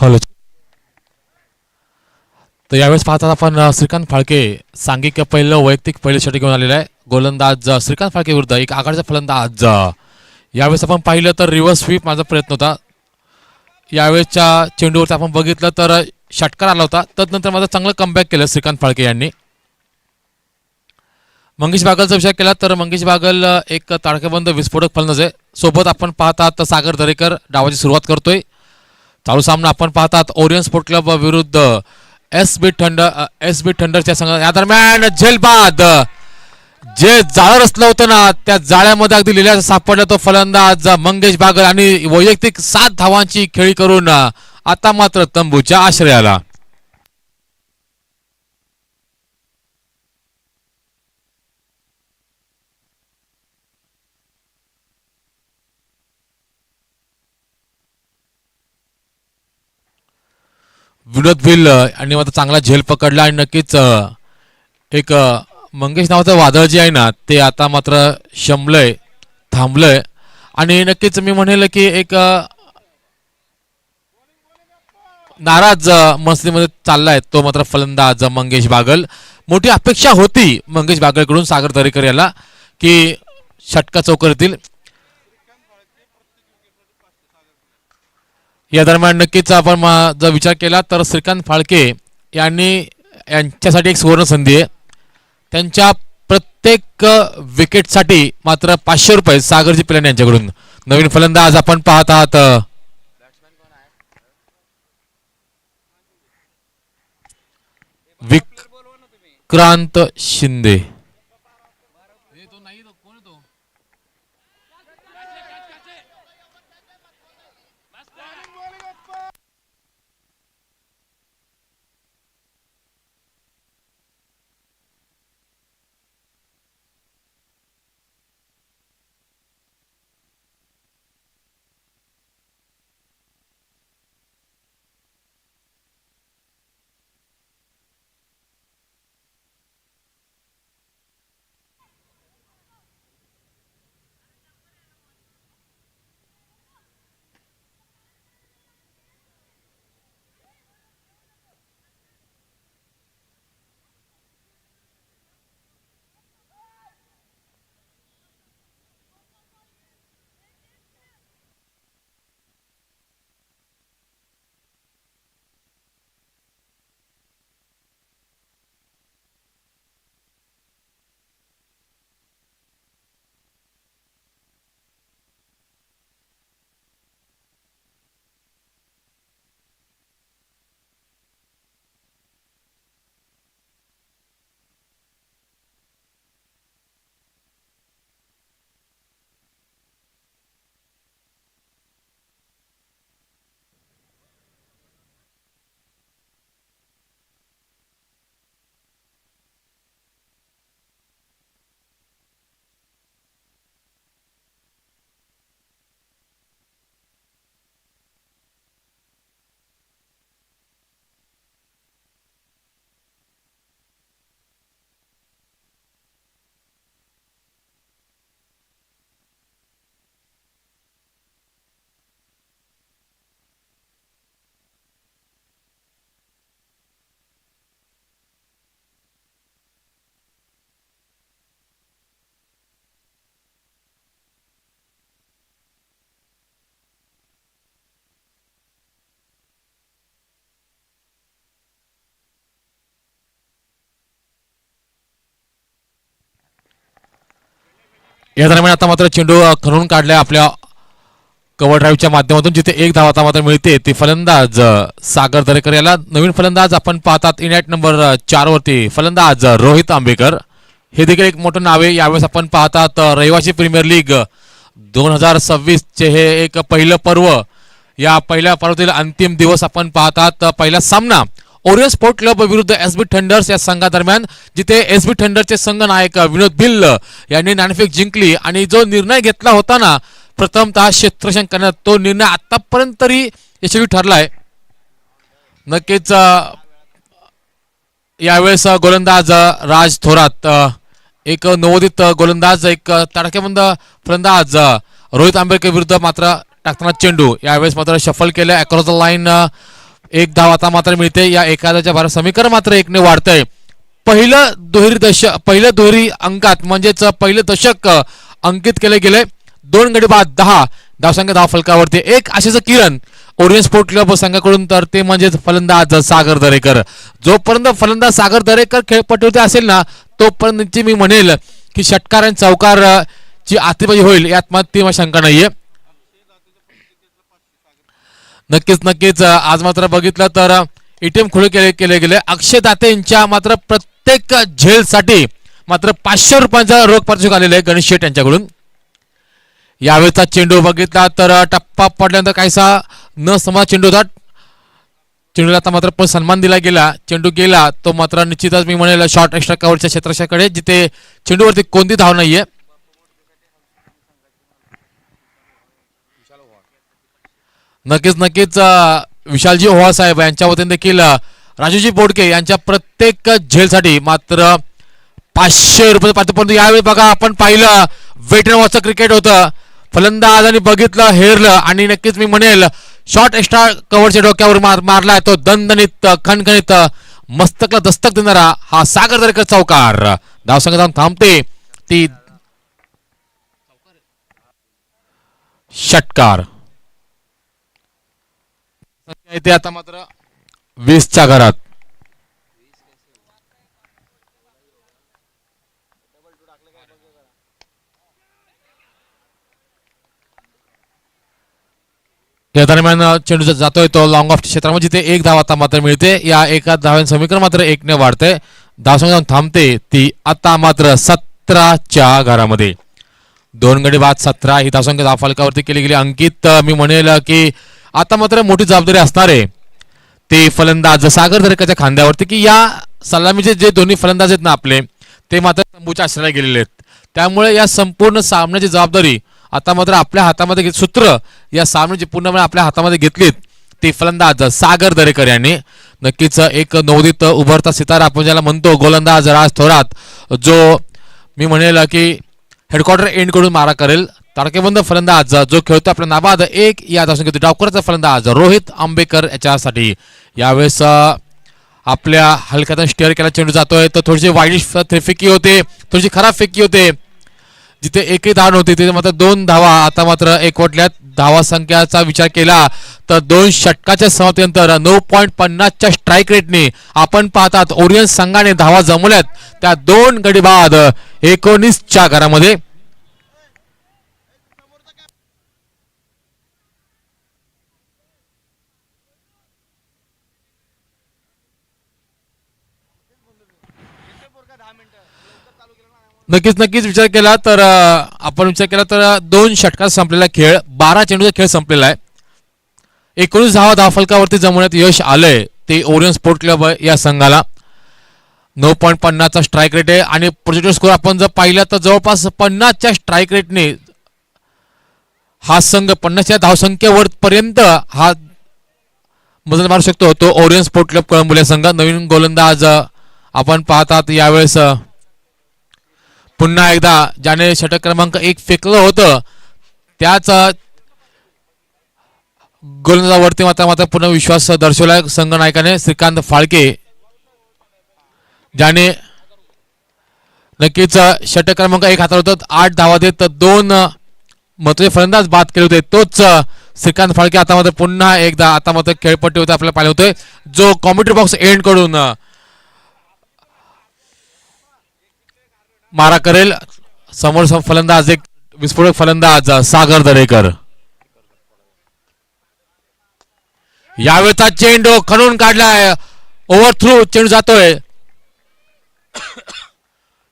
Hello. तर यावेळेस पाहतात आपण श्रीकांत फाळके सांघिक पहिलं वैयक्तिक पहिलं षटक घेऊन आलेलं आहे. गोलंदाज श्रीकांत फाळके विरुद्ध एक आघाडीचा फलंदाज. यावेळेस आपण पाहिलं तर रिव्हर्स स्वीप माझा प्रयत्न होता. यावेळेसच्या चेंडूवरती आपण बघितलं तर षटकार आला होता. तदनंतर माझं चांगलं कमबॅक केलं श्रीकांत फाळके यांनी. मंगेश बागलचा विचार केला तर मंगेश बागल एक ताडकाबंद विस्फोटक फलंदाज आहे. सोबत आपण पाहतात सागर दरेकर डावाची सुरुवात करतोय. चालू सामना आपण पाहतात ओरियन स्पोर्ट क्लब विरुद्ध एस बी थंडरच्या संघ. या दरम्यान झेलबाद जे जाळं रचलं होतं ना त्या जाळ्यामध्ये अगदी लिहिल्या सापडला तो फलंदाज मंगेश बागल आणि वैयक्तिक 7 धावांची खेळी करून आता मात्र तंबूच्या आश्रयाला. विनोद भिल आणि मात्र चांगला झेल पकडला आणि नक्कीच एक मंगेश नावाचं वादळ जे आहे ना ते आता मात्र शमलंय थांबलंय आणि नक्कीच मी म्हणेल की एक नाराज मस्तीमध्ये चाललाय तो मात्र फलंदाज मंगेश बागल. मोठी अपेक्षा होती मंगेश बागलकडून सागर दरेकर याला की षटका चौकातील. या दरम्यान नक्कीच आपण जर विचार केला तर श्रीकांत फाळके यांच्यासाठी एक सुवर्ण संधी आहे. त्यांच्या प्रत्येक विकेटसाठी मात्र 500 रुपये सागरजी पिलानी यांच्याकडून. नवीन फलंदाज आपण पाहत आहात विक्रांत शिंदे. या दरम्यान आता मात्र चेंडू खणून काढलाय आपल्या कव्हर ड्राईव्हच्या माध्यमातून जिथे एक धाव आता मात्र मिळते ती फलंदाज सागर दरेकर याला. नवीन फलंदाज आपण पाहतात इनॅट नंबर 4 वरती फलंदाज रोहित आंबेकर. हे देखील एक मोठं नाव आहे. यावेळेस आपण पाहतात रहिवासी प्रीमियर लीग 2026 चे हे एक पहिलं पर्व. या पहिल्या पर्वातील अंतिम दिवस आपण पाहतात. पहिला सामना ओरियन स्पोर्ट क्लब विरुद्ध एस बी थंडर्स या संघादरम्यान जिथे एस बी थंडरचे संघ नायक विनोद भिल यांनी नाणेफेक जिंकली आणि जो निर्णय घेतला होता ना प्रथमतः क्षेत्ररक्षण करण्यात तो निर्णय आतापर्यंत तरी यशस्वी ठरलाय. नक्कीच यावेळेस गोलंदाज राज थोरात एक नवोदित गोलंदाज एक तडकेबंद फलंदाज रोहित आंबेकर विरुद्ध मात्र टाकताना चेंडू यावेळेस मात्र शफल केलं अक्रॉस द लाईन. एक धाव आता मात्र मिळते. या एखाद्याच्या भारत समीकरण मात्र एकने वाढतंय. पहिलं दुहेरी अंकात म्हणजेच पहिलं दशक अंकित केले गेले. 2 गडी बाद 10 धावसंख्या धाव फलकावरती. एक आशेचं किरण ओरियन स्पोर्ट क्लब संघाकडून, तर ते म्हणजेच फलंदाज सागर दरेकर. जोपर्यंत फलंदाज सागर दरेकर खेळपट्टीवरती असेल ना तोपर्यंत मी म्हणेल की षटकार आणि चौकार ची आतिबाजी होईल यात मात्र शंका नाहीये. नक्कीच आज मात्र बघितलं तर एटीएम खुले केले गेले. अक्षय दाते यांच्या मात्र प्रत्येक झेलसाठी मात्र 500 रुपयांचा रोख पारितोषिक आलेले आहे गणेश शेठ यांच्याकडून. यावेळेचा चेंडू बघितला तर टप्पा पडल्यानंतर काहीसा न समाज चेंडू होता. चेंडूला आता मात्र पण सन्मान दिला गेला. चेंडू गेला तो मात्र निश्चितच मी म्हणेल शॉर्ट एक्स्ट्रा कव्हरच्या क्षेत्राकडे, जिथे चेंडूवरती कोणती धाव नाहीये. नक्कीच विशालजी ओव्हाळ साहेब यांच्या वतीने देखील राजूजी बोडके यांच्या प्रत्येक झेलसाठी मात्र 500 रुपये पारितोषिक. यावेळी बघा आपण पाहिलं वेट अँड वॉचचं क्रिकेट होतं. फलंदाजांनी बघितलं, हेरलं आणि नक्कीच मी म्हणेल शॉर्ट एक्स्ट्रा कव्हरच्या डोक्यावर मारलाय तो दणदणीत खणखणीत मस्तकला दस्तक देणारा हा सागर दरेकर चौकार. धावसंख्या जाऊन थांबते ती षटकार. इथे आता मात्र 20च्या घरात. या दरम्यान चेंडू जातोय तो लॉंग ऑफ क्षेत्रामध्ये, जिथे एक धाव आता मात्र मिळते. या एका धाव्याचं समीकरण मात्र 1ने वाढते. धावसंख्या थांबते ती आता मात्र 17च्या घरामध्ये. 2 गडी बाद 17 ही धावसंख्या धाव फलकावरती केली गेली. अंकित मी म्हणेल की आता मात्र मोठी जबाबदारी असणार आहे ते फलंदाज सागर दरेकरच्या खांद्यावरती, की या सलामीचे जे दोन्ही फलंदाज आहेत ना आपले, ते मात्र तंबूच्या आश्रयाला गेलेले आहेत. त्यामुळे या संपूर्ण सामन्याची जबाबदारी आता मात्र आपल्या हातामध्ये सूत्र या सामन्याची पूर्णपणे आपल्या हातामध्ये घेतलीत ते फलंदाज सागर दरेकर यांनी. नक्कीच एक नवोदित उभरता सितारा आपण ज्याला म्हणतो गोलंदाज राज थोरात, जो मी म्हणेल की हेडक्वार्टर एंड कडून मारा करेल. तारकेबंद फलंदाज जो खेळतो आपल्या नाबाद एक या धावसंख्येत डावकरचा फलंदाज रोहित आंबेकर याच्यासाठी. यावेळेस आपल्या हलक्यातून स्टेअर केला चेंडू जातोय. तर थोडीशी वाईडिश फेकी होते, थोडीशी खराब फेकी होते. जिथे एकही धाव नव्हती तिथे मात्र 2 धावा आता मात्र एकवटल्यात. धावा संख्याचा विचार केला तर 2 षटकाच्या समाप्तीनंतर 9.50च्या स्ट्राईक रेटने आपण पाहतात ओरियन संघाने धावा जमवल्यात. त्या 2 गडी बाद 19च्या घरामध्ये. नक्कीच विचार केला तर आपण विचार केला तर 2 षटकात संपलेला खेळ, 12 चेंडूचा खेळ संपलेला आहे. 19 धावा धावफलकावरती जमवण्यात यश आलंय ते ओरियन स्पोर्ट क्लब या संघाला. 9.50चा स्ट्राईक रेट आहे आणि प्रोजेक्टर स्कोर आपण जर पाहिला तर जवळपास 50च्या स्ट्राईक रेटने हा संघ 50च्या धावसंख्येवर पर्यंत हा मजल मारू शकतो. तो ओरियन स्पोर्ट क्लब कळंबोली संघ. नवीन गोलंदाज आपण पाहतात यावेळेस पुन्हा एकदा ज्याने षटक क्रमांक 1 फेकलं होतं त्याच गोलंदाजावरती मात्र पुन्हा विश्वास दर्शवला संघ नायकाने श्रीकांत फाळके, ज्याने नक्कीच षटक क्रमांक 1 हाताळत होतं. 8 धावा देत 2 महत्त्वाचे फलंदाज बाद केले होते. तोच श्रीकांत फाळके आता मात्र पुन्हा एकदा आता मात्र खेळपट्टी होते आपल्याला पाहिलं होतोय, जो कॉमेंट्री बॉक्स एंड कडून मारा करेल. समोर फलंदाज एक विस्फोटक फलंदाज सागर दरेकर. यावेळेचा चेंडू खणून काढलाय, ओव्हर थ्रू चेंडू जातोय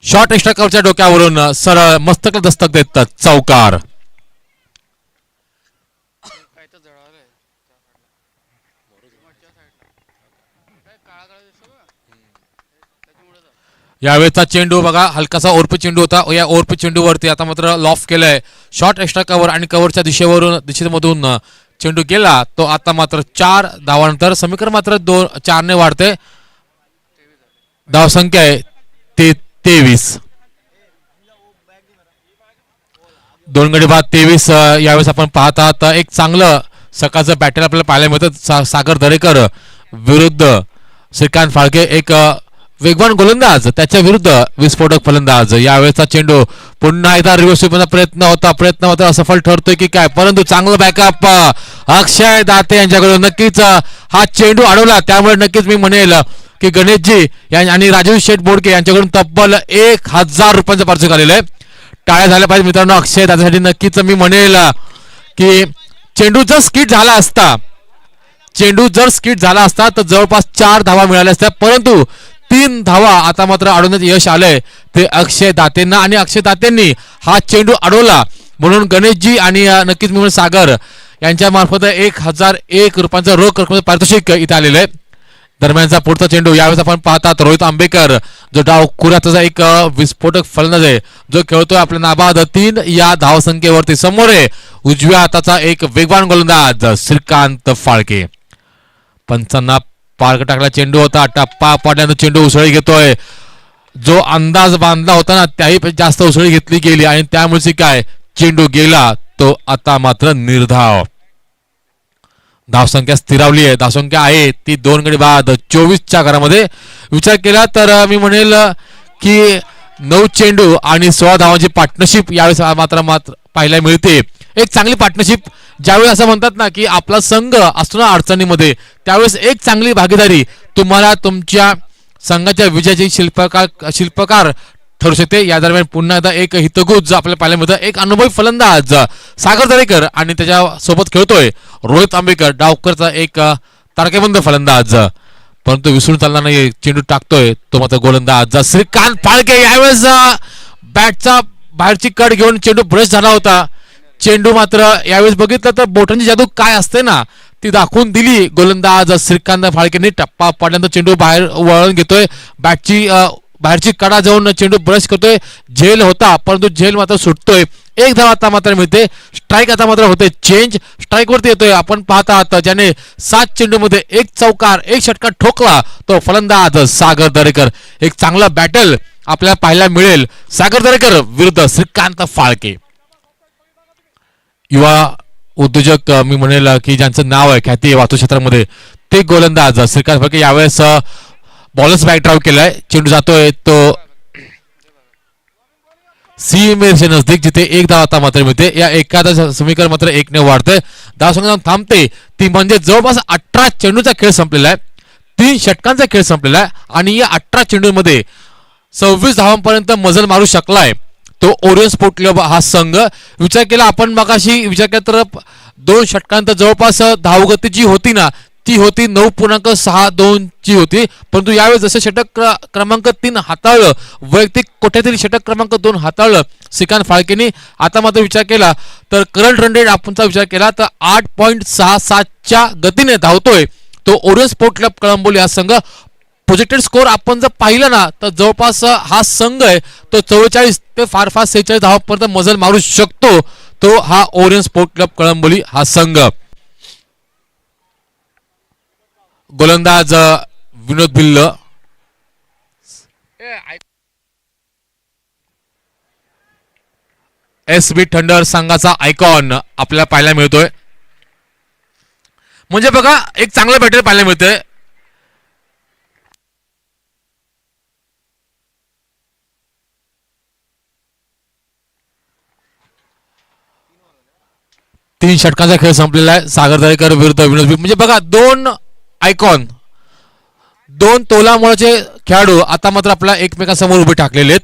शॉर्ट एक्स्ट्रा कव्हरच्या डोक्यावरून सरळ मस्तक दस्तक देतात चौकार. यावेळेचा चेंडू बघा हलकासा ओरपी चेंडू होता. या ओरपी चेंडूवरती आता मात्र लॉफ केलंय. शॉर्ट एक्स्ट्रा कव्हर आणि कव्हरच्या दिशेमधून चेंडू गेला. तो आता मात्र 4 धावानंतर समीकरण मात्र 4ने वाढते. धावसंख्या आहे ते 23. 2 गडी बाद 23. यावेळेस आपण पाहतात एक चांगलं सकाळचं बॅटल आपल्याला पाहायला मिळतं. सागर दरेकर विरुद्ध श्रीकांत फाळके, एक वेगवान गोलंदाज त्याच्या विरुद्ध विस्फोटक फलंदाज. यावेळेचा चेंडू पुन्हा एकदा रिव्हर्स स्वीपचा प्रयत्न होता असफल ठरतोय की काय, परंतु चांगलं बॅकअप अक्षय दाते यांच्याकडून. नक्कीच हा चेंडू अडवला, त्यामुळे नक्कीच मी म्हणेल की गणेशजी आणि राजीव शेठ बोडके यांच्याकडून तब्बल 1000 रुपयांचं पारितोषिक आलेलं आहे. टाळ्या झाल्या पाहिजे मित्रांनो अक्षय दातेसाठी. नक्कीच मी म्हणेल की चेंडू जर स्किट झाला असता तर जवळपास 4 धावा मिळाल्या असत्या, परंतु 3 धावा आता मात्र अडवण्यात यश आलंय ते अक्षय दातेंना, आणि अक्षय दातेंनी हा चेंडू अडवला म्हणून गणेशजी आणि नक्कीच मी सागर यांच्या मार्फत 1001 रुपयांचं रोख रकमेचं पारितोषिक इथे आलेलं आहे. दरम्यानचा पुढचा चेंडू यावेळेस आपण पाहतात रोहित आंबेकर, जो डावखुऱ्याचा एक विस्फोटक फलंदाज आहे, जो खेळतोय आपल्या नाबाद 3 या धावसंख्येवरती. समोर आहे उजव्या हाताचा एक वेगवान गोलंदाज श्रीकांत फाळके. पंचांना पार्क टाकला चेंडू होता, टप्पा पडल्यानंतर चेंडू उसळी घेतोय. जो अंदाज बांधला होता ना त्याही जास्त उसळी घेतली गेली आणि त्यामुळे काय चेंडू गेला तो आता मात्र निर्धाव. धावसंख्या स्थिरावली आहे, धावसंख्या आहे ती 2 गडी बाद 24च्या घरामध्ये. विचार केला तर मी म्हणेल की 9 चेंडू आणि 16 धावांची पार्टनरशिप यावेळेस मात्र पाहायला मिळते. एक चांगली पार्टनरशिप. ज्यावेळी असं म्हणतात ना की आपला संघ असतो ना अडचणीमध्ये, त्यावेळेस एक चांगली भागीदारी तुम्हाला तुमच्या संघाच्या विजयाची शिल्पकार ठरू शकते. या दरम्यान पुन्हा एकदा एक हितगुज आपल्याला पाहायला मिळतं. एक अनुभवी फलंदाज सागर दरेकर आणि त्याच्या सोबत खेळतोय रोहित आंबेकर, डावकरचा एक तारकेबंद फलंदाज, परंतु विसरून चालणार नाही. चेंडू टाकतोय तो मात्र गोलंदाज श्रीकांत फाळके. यावेळेस बॅटचा बाहेरची कट घेऊन चेंडू ब्रश झाला होता. चेंडू मात्र यावेळेस बघितलं तर बोटांची जादू काय असते ना ती दाखवून दिली गोलंदाज श्रीकांत फाळकेने. टप्पा पडल्यानंतर चेंडू बाहेर वळून घेतोय, बॅटची बाहेरची कडा जाऊन चेंडू ब्रश करतोय. झेल होता परंतु झेल मात्र सुटतोय. 1 धाव आता मात्र मिळते. स्ट्राईक आता मात्र होते चेंज, स्ट्राईक वरती येतोय. आपण पाहता आहात ज्याने 7 चेंडू मध्ये 1 चौकार 1 षटकार ठोकला तो फलंदाज सागर दरेकर. एक चांगला बॅटल आपल्याला पाहायला मिळेल सागर दरेकर विरुद्ध श्रीकांत फाळके. युवा उद्योजक मी म्हणेल की ज्यांचं नाव आहे ख्याती आहे वाहतूक क्षेत्रामध्ये ते गोलंदाज श्रीकांत फाळके. यावेळेस बॉलर्स बॅक ड्राईव्ह केलाय, चेंडू जातोय तो सीमेच्या नजदीक जिथे 1 धाव आता मात्र मिळते. या एखादा समीकरण मात्र 1 ने वाढतंय. धावसंख्या थांबते ती म्हणजे जवळपास 18 चेंडूचा खेळ संपलेला आहे, 3 षटकांचा खेळ संपलेला आहे आणि या 18 चेंडूमध्ये 26 धावांपर्यंत मजल मारू शकलाय तो ओरियन स्पोर्ट क्लब हा संघ. विचार केला आपण मगाशी विचार केला तर 2 षटकांत जवळपास धावगती जी होती ना ती होती 9.62 ची होती, परंतु यावेळेस जसं षटक क्रमांक 3 हाताळलं, वैयक्तिक कोट्यातील षटक क्रमांक 2 हाताळलं श्रीकांत फाळकेनी. आता मात्र विचार केला तर करंट रन रेट आपणचा विचार केला तर 8.67च्या गतीने धावतोय तो ओरियन स्पोर्ट क्लब कळंबोली हा संघ. प्रोजेक्टेड स्कोर आपण जर पाहिलं ना तर जवळपास हा संघ आहे तो 44 ते फार 46 धावांपर्यंत मजल मारू शकतो तो हा ओरियन स्पोर्ट क्लब कळंबोली हा संघ. गोलंदाज विनोद भिल्ल, SB थंडर संघाचा आयकॉन आपल्याला पाहायला मिळतोय. म्हणजे बघा एक चांगलं बॅटर पाहायला मिळतंय. तीन षटकांचा खेळ संपलेला आहे सागर दरेकर विरुद्ध विनोद भिल्ल. म्हणजे बघा 2 आयकॉन 2 तोलामुळेचे खेळाडू आता मात्र आपल्या एकमेकांसमोर उभे टाकलेले आहेत.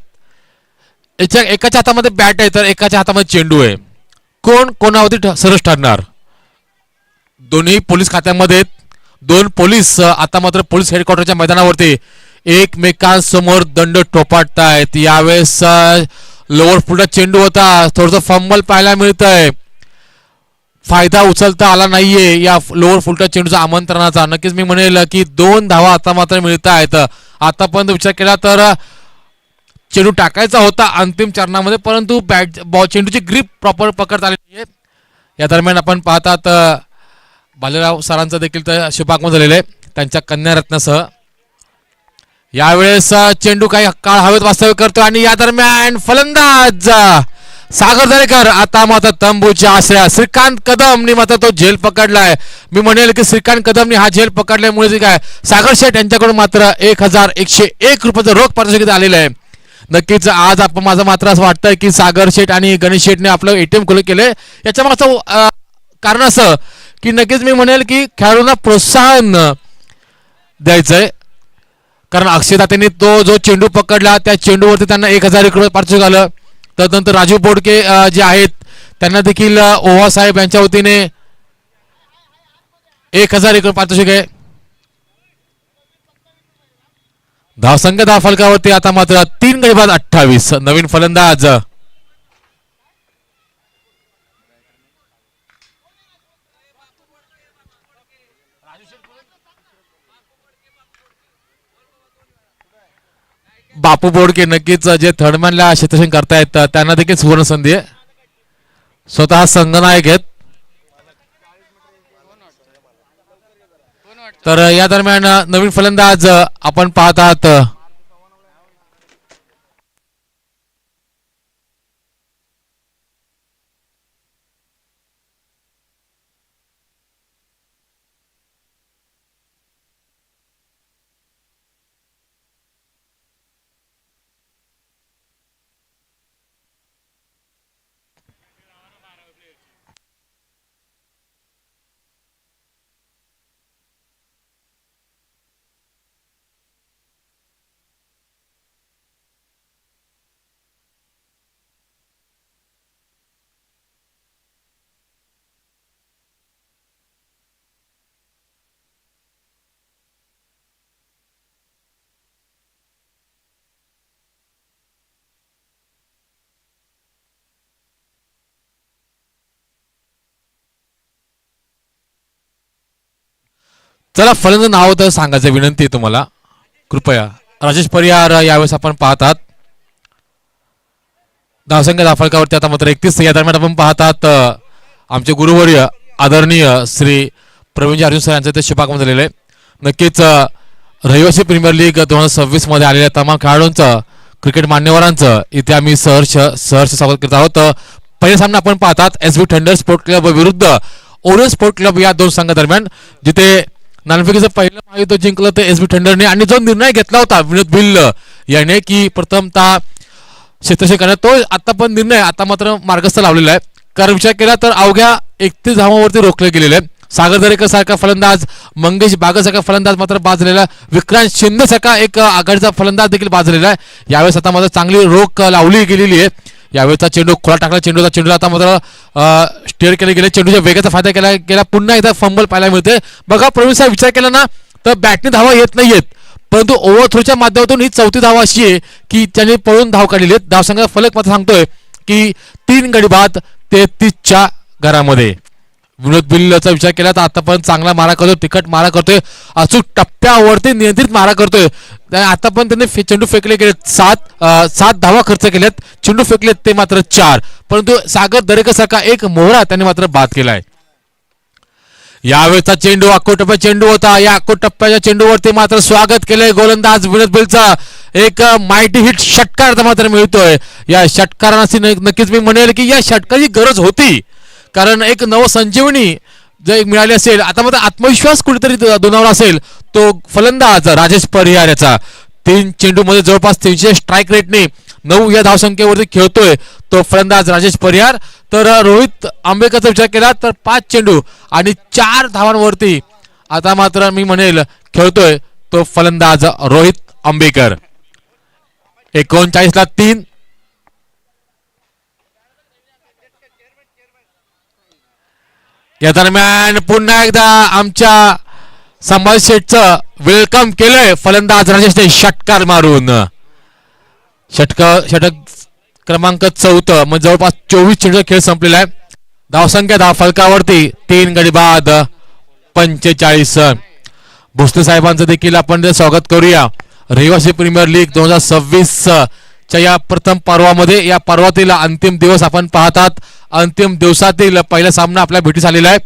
एकाच्या हातामध्ये बॅट आहे तर एकाच्या हातामध्ये चेंडू आहे. कोण कोणावरती सरस ठरणार. दोन्ही पोलीस खात्यामध्ये 2 पोलीस आता मात्र पोलीस हेडक्वार्टरच्या मैदानावरती एकमेकांसमोर दंड ठोपाटतायत. यावेळेस लोअर फुलचा चेंडू होता, थोडंसं फंबल पाहायला मिळत आहे. फायदा उचलता आला नाहीये या लोअर फुलटा चेंडूचा आमंत्रणाचा. नक्कीच मी म्हणेल की 2 धावा आता मात्र मिळत आहेत. आतापर्यंत विचार केला तर चेंडू टाकायचा होता अंतिम चरणामध्ये, परंतु चेंडूची ग्रीप प्रॉपर पकडता आली नाहीये. या दरम्यान आपण पाहतात बालेराव सरांचं देखील शुभागमन झालेलं आहे त्यांच्या कन्यारत्नासह. यावेळेस चेंडू काही काळ हवेत वास्तव्य करतो आणि या दरम्यान फलंदाज सागर दरेकर आता मात्र तंबूच्या आश्रया श्रीकांत कदमनी मात्र तो झेल पकडलाय. मी म्हणेल की श्रीकांत कदमनी हा झेल पकडल्यामुळे काय सागर शेठ यांच्याकडून मात्र 1101 रुपयाचं रोख पारितोषिक आलेलं आहे. नक्कीच आज आपण माझं मात्र असं वाटतंय की सागर शेठ आणि गणेश शेठने आपलं एटीएम खुलं केलंय. याच्या मागचं कारण असं की नक्कीच मी म्हणेल की खेळाडूंना प्रोत्साहन द्यायचंय. कारण अक्षय दातेने तो जो चेंडू पकडला त्या चेंडूवरती त्यांना 1001 रुपये पारितोषिक आलं. त्यानंतर राजू बोडके जे आहेत त्यांना देखील ओव्हा साहेब यांच्या वतीने 1001 रुपये पारितोषिक आहे. धावसंख्या धाव फलकावरती आता मात्र 3 गडी बाद 28. नवीन फलंदाज बापू बोडके नक्कीच जे थर्डमॅनला क्षेत्ररक्षण करतायत त्यांना देखील सुवर्ण संधी आहे. स्वतः संघनायक आहेत. तर या दरम्यान नवीन फलंदाज आपण पाहत आहात चला फलंदाज नाव तर सांगायचं विनंती आहे तुम्हाला कृपया. राजेश परिहार यावेळेस आपण पाहतात. धावसंख्या धाफलकावरती आता मात्र 31. या दरम्यान आपण पाहतात आमचे गुरुवर्य आदरणीय श्री प्रवीणजी अर्जुन सर यांचं ते शुभागमन झालेलं आहे. नक्कीच रहिवासी प्रीमियर लीग 2026 मध्ये आलेल्या तमाम खेळाडूंचं क्रिकेट मान्यवरांचं इथे आम्ही सहर्ष स्वागत करत आहोत. पहिले सामना आपण पाहतात एसबी थंडर स्पोर्ट क्लब विरुद्ध ओरियन स्पोर्ट क्लब या दोन संघादरम्यान, जिथे नाणेफेकीचं पहिलं महायुद्ध जिंकलं ते एसबी थंडरने आणि जो निर्णय घेतला होता विनोद भिल्ल याने की प्रथमतः क्षेत्ररक्षण करण्यात, तो आता पण निर्णय आता मात्र मार्गस्थ लावलेला आहे. कारण विचार केला तर अवघ्या 31 धावांवरती रोखले गेलेले आहे. सागर दरेकर सारखा फलंदाज, मंगेश बागल सारखा फलंदाज मात्र बाद झालेला, विक्रांत शिंदे सारखा एक आघाडीचा फलंदाज देखील बाद झालेला आहे. यावेळेस आता मात्र चांगली रोख लावली गेलेली आहे. यावेळेचा चेंडू खोला टाकला, चेंडूला आता मात्र स्टेअर केले गेले, चेंडूच्या वेगाचा फायदा केला गेला. पुन्हा एकदा फंबल पाहायला मिळते. बघा प्रवीण साहेब, विचार केला ना तर बॅटने धावा येत नाहीयेत, परंतु ओव्हर थ्रोच्या माध्यमातून ही चौथी धावा अशी आहे की त्याने पळून धाव काढलेली आहेत. धावसंख्या फलक मात्र सांगतोय की 3 गडी बाद 33च्या घरामध्ये. विनोद बिल्लचा विचार केला तर आता पण चांगला मारा करतोय, तिखट मारा करतोय, अचूक टप्प्यावरती नियंत्रित मारा करतोय. आता पण त्यांनी चेंडू फेकले गेले, 7 धावा खर्च केल्यात, चेंडू फेकलेत ते मात्र 4, परंतु सागर दरेकर सारखा एक मोहरा त्यांनी मात्र बाद केलाय. यावेळेचा चेंडू अक्कोटप्पा चेंडू होता. या अक्कोटप्प्याच्या चेंडूवरती मात्र स्वागत केलंय गोलंदाज विनोद बिलचा. एक माइटी हिट षटकार मात्र मिळतोय. या षटकारांची नक्कीच मी म्हणेल की या षटकाराची गरज होती, कारण एक नवसंजीवनी जर मिळाली असेल. आता मात्र आत्मविश्वास कुठेतरी दुणावला असेल तो फलंदाज राजेश परिहार याचा. 3 चेंडूमध्ये जवळपास 300 स्ट्राईक रेटने 9 या धावसंख्येवरती खेळतोय तो फलंदाज राजेश परिहार. तर रोहित आंबेकरचा विचार केला तर 5 चेंडू आणि 4 धावांवरती आता मात्र मी म्हणेल खेळतोय तो फलंदाज रोहित आंबेकर. 39ला 3. या दरम्यान पुन्हा एकदा आमच्या संभाजी शेठचं वेलकम केलंय फलंदाज राजेशने षटकार मारून. षटक क्रमांक 4, म्हणजे जवळपास 24 चेंडूचा खेळ संपलेला आहे. धावसंख्या धाव फलकावरती 3 गडी बाद 45. भोसले साहेबांचं देखील आपण स्वागत करूया रहिवासी प्रीमियर लीग 2026 च्या या प्रथम पर्वामध्ये. या पर्वातील अंतिम दिवस आपण पाहतात. अंतिम दिवसातील पहिला सामना आपल्या भेटीस आलेला आहे.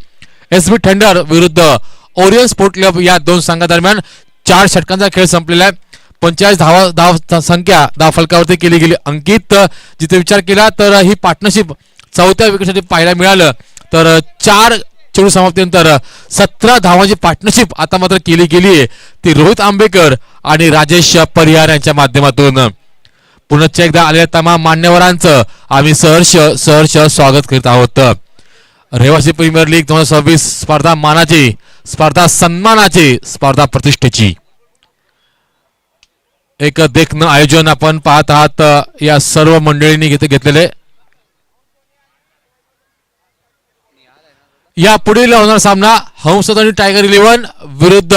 एसबी थंडर विरुद्ध ओरियन स्पोर्ट क्लब या दोन संघादरम्यान 4 षटकांचा खेळ संपलेला आहे. 45 धाव संख्या धाव फलकावरती केली गेली अंकित. जिथे विचार केला तर ही पार्टनरशिप चौथ्या विकेटसाठी पाहायला मिळालं. तर 4 चेंडू समाप्तीनंतर 17 धावांची पार्टनरशिप आता मात्र केली गेली आहे ती रोहित आंबेकर आणि राजेश परिहार यांच्या माध्यमातून. पुनश्च एकदा आलेल्या तमाम मान्यवरांचं आम्ही सहर्ष स्वागत करीत आहोत. रहिवासी प्रीमियर लीग 2026 स्पर्धा मानाची, स्पर्धा सन्मानाची, स्पर्धा प्रतिष्ठेची एक देखणं आयोजन आपण पाहत आहात या सर्व मंडळींनी घेतलेले. या पुढील होणार सामना हंसध्वनी टायगर 11 विरुद्ध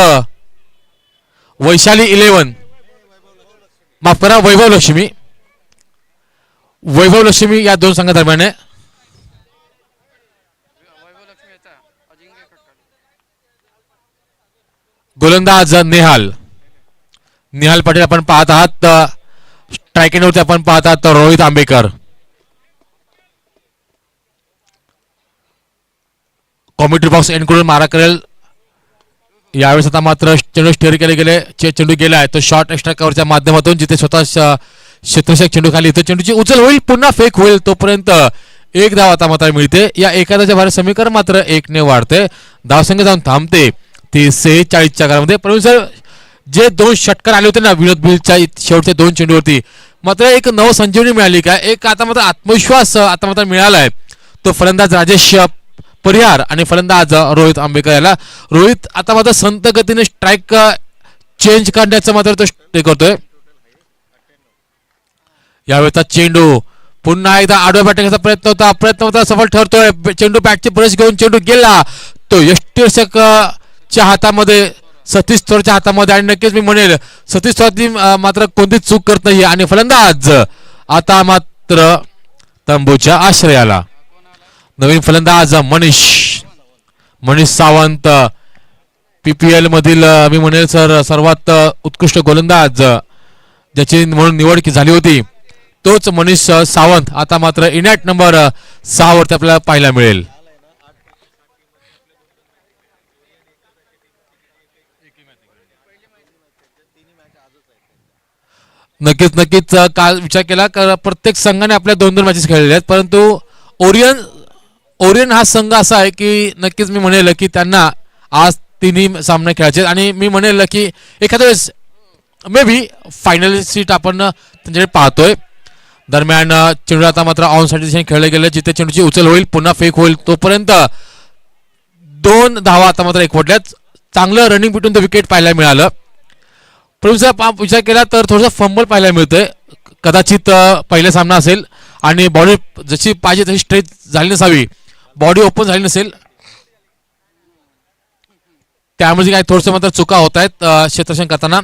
वैशाली 11, माफ करा वैभव लक्ष्मी. वैभव लक्ष्मी या दोन संघादरम्यान आहे. गोलंदाज नेहाल पाटील आपण पाहत आहात. स्ट्रायकिंगवरती आपण पाहत आहात Rohit Ambekar. Commentary box end करून मारा करेल. यावेळेस आता मात्र चेंडू स्टेअर केले गेले. चेंडू गेलाय तो शॉर्ट एक्स्ट्रा कव्हरच्या माध्यमातून जिथे स्वतः क्षेत्ररक्षक चेंडू खाली इथे चेंडूची उचल होईल, पुन्हा फेक होईल, तोपर्यंत एक धाव आता मात्र मिळते. या एखाद्याच्या भारत समीकरण मात्र 1 ने वाढते. धावसंख्या जाऊन थांबते ती 46च्या घरामध्ये. परंतु सर जे 2 षटकार आले होते ना विनोद भिलच्या शेवटच्या 2 चेंडूवरती मात्र एक नव संजीवनी मिळाली काय, एक आता मात्र आत्मविश्वास आता मात्र मिळालाय. तो फलंदाज राजेश परिहार आणि फलंदाज रोहित आंबेकर याला. रोहित आता मात्र संत गतीने स्ट्राईक चेंज करण्याचा मात्र तो करतोय. यावेळेचा चेंडू पुन्हा एकदा आडव्या बॅटिंगचा प्रयत्न होता सफल ठरतोय. चेंडू बॅटची ब्रश घेऊन चेंडू गेला तो यष्टीरक्षकच्या हातामध्ये, सतीश थोरच्या हातामध्ये. आणि नक्कीच मी म्हणेल सतीश थोर मात्र कोणतीच चूक करत नाही. आणि फलंदाज आता मात्र तंबूच्या आश्रयाला. नवीन फलंदाज मनीष सावंत, PPL मधील मी म्हणेल सर सर्वात उत्कृष्ट गोलंदाज ज्याची म्हणून निवड झाली होती तोच मनीष सावंत आता मात्र इनॅट नंबर 6 वरती आपल्याला पाहायला मिळेल. नक्कीच काल विचार केला प्रत्येक संघाने आपल्या 2-2 मॅचेस खेळलेल्या आहेत, परंतु ओरियन हा संघ असा आहे की नक्कीच मी म्हणेल की त्यांना आज 3 सामने खेळायचे. आणि मी म्हणेल की एखाद्या वेळेस मे बी फायनल सीट आपण त्यांच्याकडे पाहतोय. दरम्यान चेंडू आता मात्र ऑन साइड दिशेने खेळले गेले जिथे चेंडूची उचल होईल, पुन्हा फेक होईल, तोपर्यंत 2 धावा आता मात्र एकवटल्यात. चांगलं रनिंग बिटून द विकेट पाहायला मिळालं. परंतु विचार केला तर थोडंसं फंबल पाहायला मिळतंय. कदाचित पहिला सामना असेल आणि बॉडी जशी पाहिजे तशी स्ट्रेच झाली नसावी, बॉडी ओपन झाली नसेल, त्यामुळे काय थोडंसं मात्र चुका होत आहेत क्षेत्ररक्षण करताना.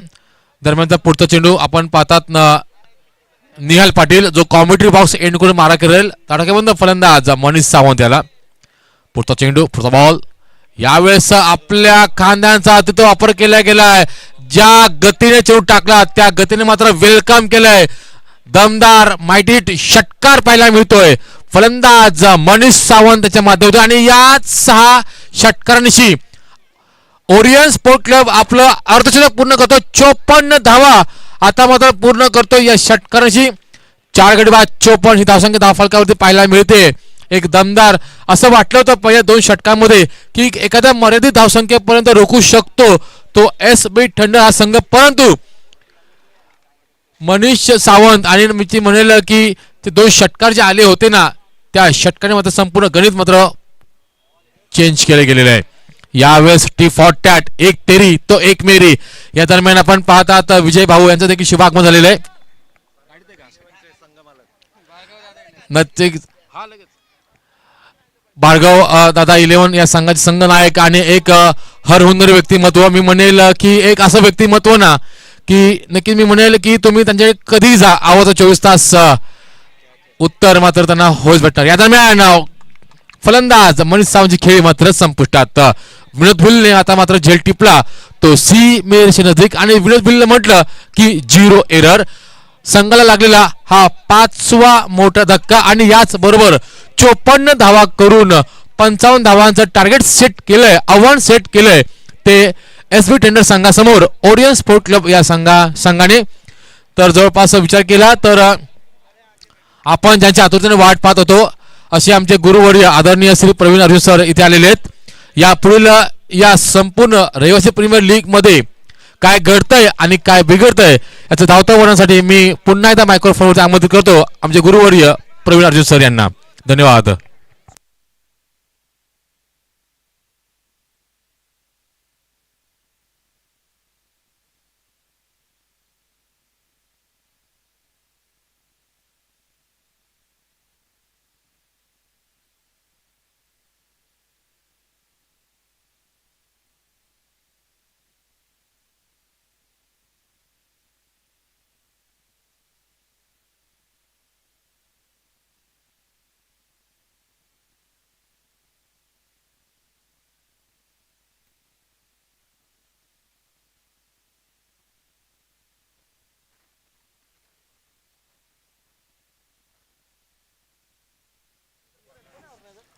दरम्यानचा पुढचा चेंडू आपण पाहतात निहाल पाटील जो कॉमेंट्री बॉक्स एंड करून मारा करेल. तडाखेबंद फलंदाज मनीष सावंत याला. पुढचा चेंडू, पुढचा बॉल. यावेळेस आपल्या खांद्यांचा तिथं वापर केला गेलाय. ज्या गतीने चेंडू टाकला त्या गतीने मात्र वेलकम केलंय. दमदार माइटिट षटकार पाहायला मिळतोय. फलंदाज मनीष सावंत याच्या माध्यमातून. आणि या 6 षटकारांशी ओरियन स्पोर्ट क्लब आपलं अर्धशतक पूर्ण करतो. 54 धावा आता मात्र पूर्ण करतो या षटकारांशी. 4 गडी बाद 54 ही धावसंख्या धाव फलकावरती पाहायला मिळते. एक दमदार असं वाटलं होतं पहिल्या 2 षटकांमध्ये की एखाद्या मर्यादित धावसंख्येपर्यंत रोखू शकतो तो SB थंडर हा संघ, परंतु मनीष सावंत आणि मी म्हणेल की ते 2 षटकार जे आले होते ना त्या षटकाने मात्र संपूर्ण गणित मात्र चेंज केले गेलेले आहे. यावेळेस टी फॉर टॅट, 1 तेरी तो 1 मेरी. या दरम्यान आपण पाहतात विजय भाऊ यांचं देखील शुभागमन झालेलं आहे. भार्गव दादा 11 या संघाचे संघनायक आणि एक हरहुन्नरी व्यक्तिमत्व. मी म्हणेल की एक असं व्यक्तिमत्व ना की नक्की मी म्हणेल की तुम्ही त्यांच्याकडे कधी जा, आवाज 24 तास उत्तर मात्र त्यांना होच भेटणार. या दरम्यान फलंदाज मनीष सावंतची खेळी मात्र संपुष्टात. विनोद भिलने आता मात्र झेल टिपला तो सी मेरशे नजदीक. आणि विनोद भिलने म्हटलं की 0 एरर. संघाला लागलेला हा 5वा मोठा धक्का. आणि याच बरोबर 54 धावा करून 55 धावांचं टार्गेट सेट केलंय, आव्हान सेट केलंय ते एसबी टेंडर संघासमोर ओरियन स्पोर्ट क्लब या संघाने तर जवळपास विचार केला तर आपण ज्यांच्या आतुरतेने वाट पाहत होतो असे आमचे गुरुवर्य आदरणीय श्री प्रवीण अर्जुन सर इथे आलेले आहेत. या पुढील या संपूर्ण रहिवासी प्रीमियर लीग मध्ये काय घडतंय आणि काय बिघडतंय याचं धावतं वर्णनासाठी मी पुन्हा एकदा मायक्रोफोनवर आमंत्रित करतो आमचे गुरुवर्य प्रवीण अर्जुन सर यांना. धन्यवाद.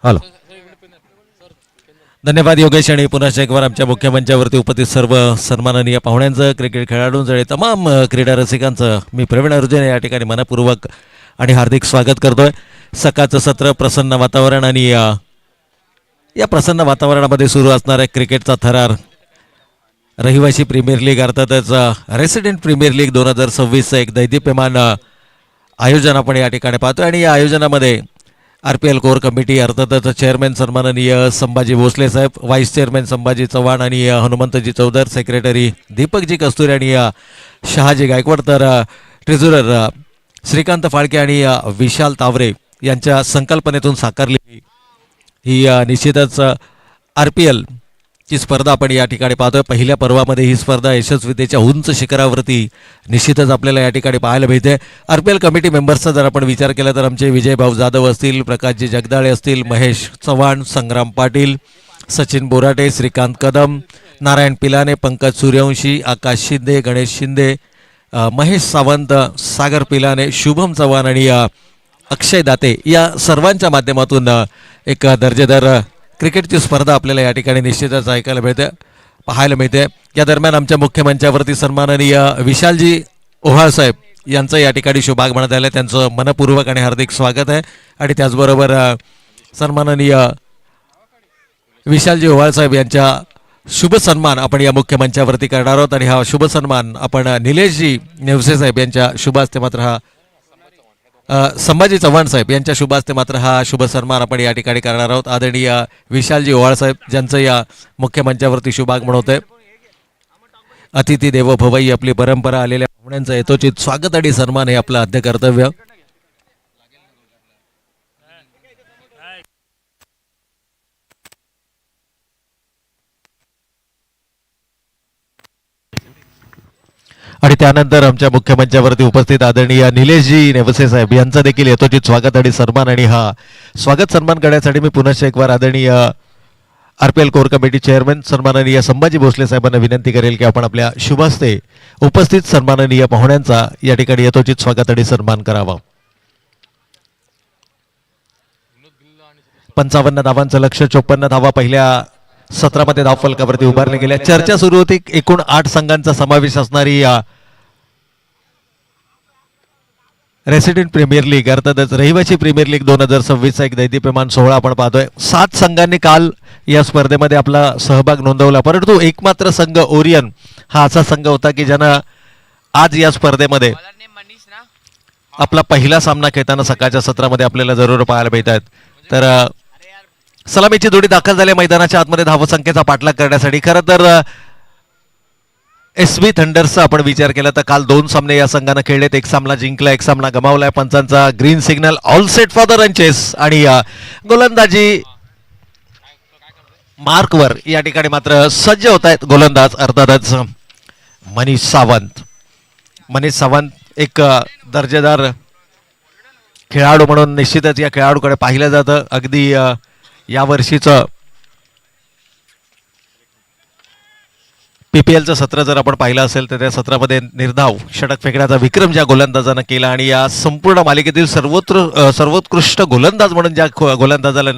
हॅलो, धन्यवाद योगेश. आणि पुन्हा एक बार आमच्या मुख्य मंचावरती उपस्थित सर्व सन्माननीय पाहुण्यांचं, क्रिकेट खेळाडूंचं आणि तमाम क्रीडा रसिकांचं मी प्रवीण अर्जुन या ठिकाणी मनपूर्वक आणि हार्दिक स्वागत करतोय. सकाळचं सत्र, प्रसन्न वातावरण आणि या प्रसन्न वातावरणामध्ये सुरू असणाऱ्या क्रिकेटचा थरार रहिवासी प्रीमियर लीग अर्थातच रेसिडेंट प्रीमियर लीग 2026चं एक दैदिप्यमान आयोजन आपण या ठिकाणी पाहतोय. आणि या आयोजनामध्ये RPL कोर कमिटी अर्थातच चेअरमॅन सन्माननीय संभाजी भोसले साहेब, व्हाईस चेअरमॅन संभाजी चव्हाण आणि हनुमंतजी चौधर, सेक्रेटरी दीपकजी कस्तुरे आणि शहाजी गायकवाड, तर ट्रेझरर श्रीकांत फाळके आणि विशाल तावरे यांच्या संकल्पनेतून साकारली ही निश्चितच RPL ची स्पर्धा आपण या ठिकाणी पाहतोय. पहिल्या पर्वामध्ये ही स्पर्धा यशस्वीतेच्या उंच शिखरावरती निश्चितच आपल्याला या ठिकाणी पाहायला मिळते. RPL कमिटी मेंबर्सचा जर आपण विचार केला तर आमचे विजयभाऊ जाधव असतील, प्रकाशजी जगदाळे असतील, महेश चव्हाण, संग्राम पाटील, सचिन बोराटे, श्रीकांत कदम, नारायण पिलाने, पंकज सूर्यवंशी, आकाश शिंदे, गणेश शिंदे, महेश सावंत, सागर पिलाने, शुभम चव्हाण आणि अक्षय दाते या सर्वांच्या माध्यमातून एक दर्जेदार क्रिकेटची स्पर्धा आपल्याला या ठिकाणी निश्चितच ऐकायला मिळते, पाहायला मिळते. या दरम्यान आमच्या मुख्य मंचावरती सन्माननीय विशालजी ओहाळ साहेब यांचं या ठिकाणी शुभागमन झालं, त्यांचं मनपूर्वक आणि हार्दिक स्वागत आहे. आणि त्याचबरोबर सन्माननीय विशालजी ओहाळ साहेब यांच्या शुभ सन्मान आपण या मुख्य मंचावरती करणार आहोत. आणि हा शुभ सन्मान आपण निलेशजी नेवसे साहेब यांच्या शुभ हस्ते मात्र हा संभाजी चव्हाण साहेब यांच्या शुभ हस्ते मात्र हा शुभ सन्मान आपण या ठिकाणी करणार आहोत. आदरणीय विशालजी ओवाळ साहेब ज्यांचं या मुख्य मंचावरती शुभागमन होत आहे. अतिथी देवो भव ही आपली परंपरा, आलेल्या पाहुण्यांचं यथोचित स्वागत आणि सन्मान हे आपलं आद्य कर्तव्य. आणि त्यानंतर आमच्या मुख्य मंचावरती उपस्थित आदरणीय निलेशजी नेवसे साहेब यांचं देखील यथोचित स्वागत आणि सन्मान. आणि हा स्वागत सन्मान करण्यासाठी मी पुन्हा एक बार आदरणीय RPL कोर कमिटी चेअरमॅन सन्माननीय संभाजी भोसले साहेबांना विनंती करेल की आपण आपल्या शुभ हस्ते उपस्थित सन्माननीय पाहुण्यांचा या ठिकाणी यथोचित स्वागत आणि सन्मान करावा. 55 धावांचं लक्ष्य, 54 धावा पहिल्या सत्रामध्ये धावफलकावरती उभारले गेल्या. चर्चा सुरू होती, एकूण 8 संघांचा समावेश असणारी रेसिडेंट प्रीमियर लीग अर्थातच रहिवासी प्रीमियर लीग 2026चा एक दैदिप्यमान सोहळा आपण पाहतोय. 7 संघांनी काल या स्पर्धेमध्ये आपला सहभाग नोंदवला, परंतु एकमात्र संघ ओरियन हा असा संघ होता की ज्यानं आज या स्पर्धेमध्ये आपला पहिला सामना खेळताना सकाळच्या सत्रामध्ये आपल्याला जरूर पाहायला मिळत आहेत. तर सलामीची जोडी दाखल झाली मैदानाच्या आतमध्ये धावसंख्येचा पाठलाग करण्यासाठी. खरं तर SB थंडर्सचा आपण विचार केला तर काल 2 सामने या संघानं खेळलेत, एक सामना जिंकला, एक सामना गमावलाय. पंचांचा green signal, all set for the run chase. आणि गोलंदाजी मार्कवर या ठिकाणी मात्र सज्ज होत आहेत गोलंदाज अर्थातच मनीष सावंत. मनीष सावंत एक दर्जेदार खेळाडू म्हणून निश्चितच या खेळाडूकडे पाहिलं जातं. अगदी या वर्षीचं PPLचं सत्र जर आपण पाहिलं असेल तर त्या सत्रामध्ये निर्धाव षटक फेकण्याचा विक्रम ज्या गोलंदाजानं केला आणि या संपूर्ण मालिकेतील सर्वोत्कृष्ट गोलंदाज म्हणून ज्या गोलंदाजाला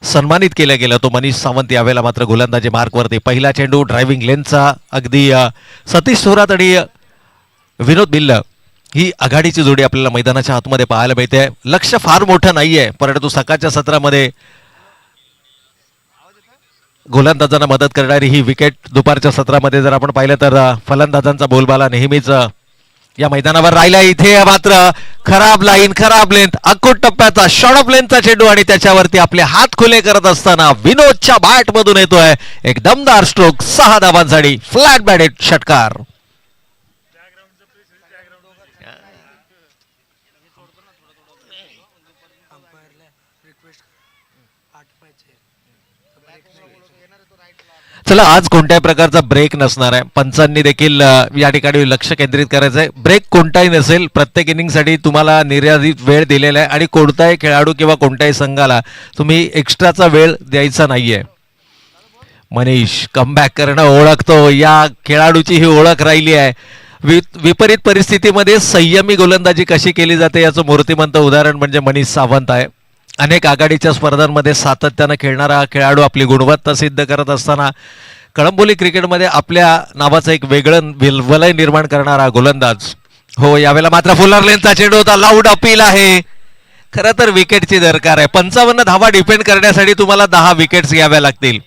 सन्मानित केलं गेलं तो मनीष सावंत यावेळेला मात्र गोलंदाजी मार्कवरती. पहिला चेंडू ड्रायव्हिंग लेनचा अगदी सतीश थोरात आणि विनोद बिल्ल ही आघाडीची जोडी आपल्याला मैदानाच्या आतमध्ये पाहायला मिळते. लक्ष फार मोठं नाहीये, परंतु सकाळच्या सत्रामध्ये गोलंदाजांना मदत करणारी ही विकेट. दुपारच्या सत्रामध्ये जर आपण पाहिलं तर फलंदाजांचा बोलबाला नेहमीच या मैदानावर राहिला. इथे मात्र खराब लाईन, खराब लेंथ, अकुट टप्प्याचा शॉर्ट ऑफ लेंथचा चेंडू आणि त्याच्यावरती आपले हात खुले करत असताना विनोदच्या बॅट मधून येतोय एक दमदार स्ट्रोक. 6 धावांसाठी फ्लॅट बॅटेड षटकार. चला, आज कोणत्याही प्रकारचा ब्रेक नसणार आहे. पंचांनी देखील या ठिकाणी लक्ष केंद्रित करायचं आहे. ब्रेक कोणताही नसेल. प्रत्येक इनिंगसाठी तुम्हाला निर्यादित वेळ दिलेला आहे आणि कोणताही खेळाडू किंवा कोणत्याही संघाला तुम्ही एक्स्ट्राचा वेळ द्यायचा नाहीये. मनीष कमबॅक करणं ओळखतो. या खेळाडूची ही ओळख राहिली आहे. विपरीत परिस्थितीमध्ये संयमी गोलंदाजी कशी केली जाते याचं मूर्तिमंत उदाहरण म्हणजे मनीष सावंत आहे. अनेक आघाडीच्या स्पर्धांमध्ये सातत्यानं खेळणारा खेळाडू आपली गुणवत्ता सिद्ध करत असताना कळंबोली क्रिकेटमध्ये आपल्या नावाचं एक वेगळं वलय निर्माण करणारा गोलंदाज. हो, यावेळेला मात्र फुलर लेनचा चेंडू होता. लाऊड अपील आहे. खरं तर विकेटची दरकार आहे. 55 धावा डिफेंड करण्यासाठी तुम्हाला 10 विकेट्स घ्याव्या लागतील.